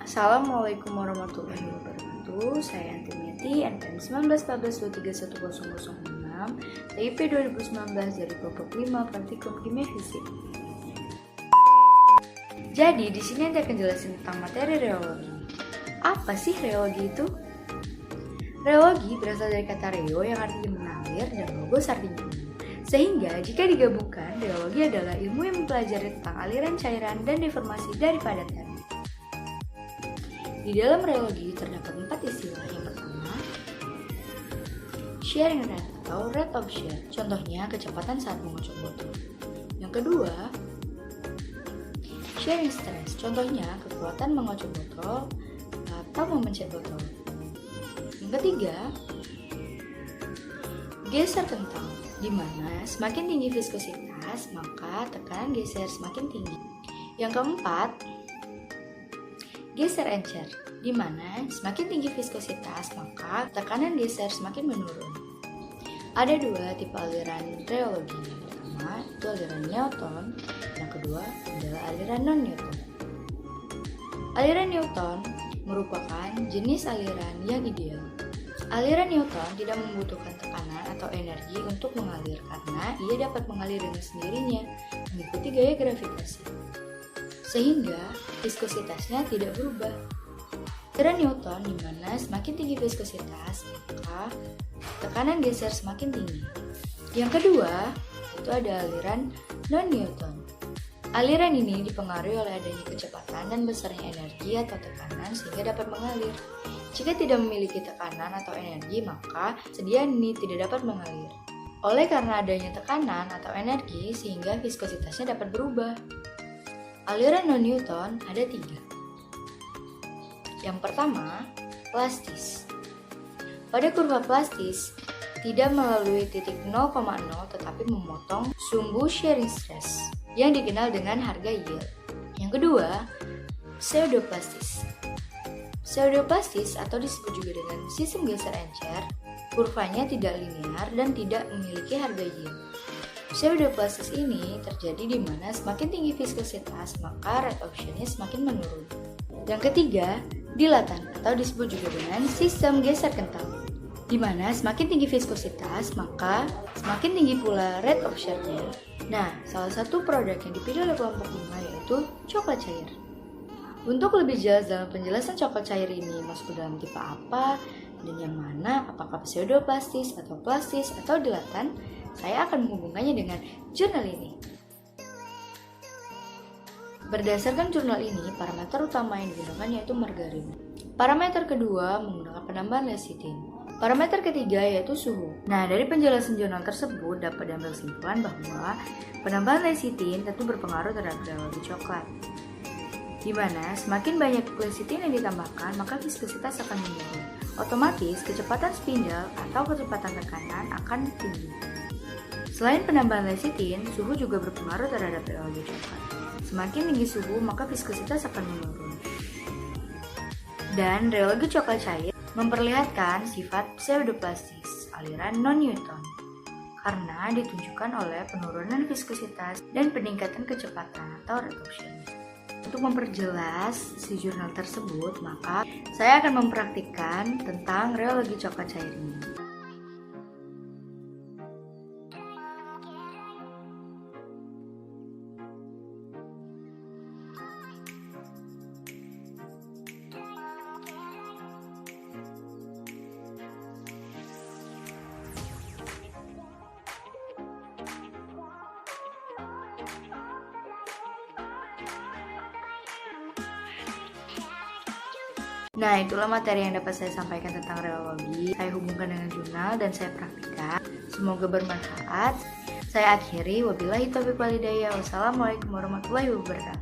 Assalamualaikum warahmatullahi wabarakatuh. Saya Antimeti, NPM 1914231006, TIP 2019 dari kelompok 5 Praktikum Kimia Fisik. Jadi di sini nanti akan jelasin tentang materi reologi. Apa sih reologi itu? Reologi berasal dari kata reo yang artinya mengalir dan logos artinya ilmu. Sehingga jika digabungkan, reologi adalah ilmu yang mempelajari tentang aliran cairan dan deformasi dari padatan. Di dalam reologi terdapat 4 istilah. Yang pertama, sharing rate atau rate of share, contohnya kecepatan saat mengocok botol. Yang kedua, sharing stress, contohnya kekuatan mengocok botol atau memencet botol. Yang ketiga, geser kental, di mana semakin tinggi viskositas maka tekanan geser semakin tinggi. Yang keempat, geser encer, di mana semakin tinggi viskositas maka tekanan geser semakin menurun. Ada 2 tipe aliran reologi. Yang pertama itu aliran Newton, yang kedua adalah aliran non-Newton. Aliran Newton merupakan jenis aliran yang ideal. Aliran Newton tidak membutuhkan tekanan atau energi untuk mengalir karena ia dapat mengalir dengan sendirinya mengikuti gaya gravitasi, sehingga viskositasnya tidak berubah. Aliran Newton di mana semakin tinggi viskositas maka tekanan geser semakin tinggi. Yang kedua itu ada aliran non-Newton. Aliran ini dipengaruhi oleh adanya kecepatan dan besarnya energi atau tekanan sehingga dapat mengalir. Jika tidak memiliki tekanan atau energi maka sediaan ini tidak dapat mengalir. Oleh karena adanya tekanan atau energi sehingga viskositasnya dapat berubah. Aliran non-Newton ada 3. Yang pertama, plastis. Pada kurva plastis, tidak melalui titik 0,0 tetapi memotong sumbu sharing stress yang dikenal dengan harga yield. Yang kedua, pseudoplastis. Pseudoplastis atau disebut juga dengan sistem geser encer, kurvanya tidak linear dan tidak memiliki harga yield. Pseudoplastis ini terjadi di mana semakin tinggi viskositas maka rate of share-nya semakin menurun. Yang ketiga, dilatan atau disebut juga dengan sistem geser kental, di mana semakin tinggi viskositas maka semakin tinggi pula rate of share-nya. Nah, salah satu produk yang dipilih oleh kelompok 5 yaitu coklat cair. Untuk lebih jelas dalam penjelasan coklat cair ini masuk ke dalam tipe apa dan yang mana, apakah pseudoplastis atau plastis atau dilatan, saya akan menghubungkannya dengan jurnal ini. Berdasarkan jurnal ini, parameter utama yang digunakan yaitu margarin. Parameter kedua menggunakan penambahan lecitin. Parameter ketiga yaitu suhu. Nah, dari penjelasan jurnal tersebut dapat diambil kesimpulan bahwa penambahan lecitin tentu berpengaruh terhadap reologi coklat. Di mana semakin banyak lecitin yang ditambahkan, maka viskositas akan menurun. Otomatis kecepatan spindle atau kecepatan tekanan akan tinggi. Selain penambahan lecitin, suhu juga berpengaruh terhadap reologi coklat. Semakin tinggi suhu, maka viskositas akan menurun. Dan reologi coklat cair memperlihatkan sifat pseudoplastis, aliran non-Newton, karena ditunjukkan oleh penurunan viskositas dan peningkatan kecepatan atau rate of share. Untuk memperjelas si jurnal tersebut, maka saya akan mempraktikkan tentang reologi coklat cair ini. Nah, itulah materi yang dapat saya sampaikan tentang reologi. Saya hubungkan dengan jurnal dan saya praktikkan. Semoga bermanfaat. Saya akhiri, wabillahi taufiq walhidayah. Wassalamualaikum warahmatullahi wabarakatuh.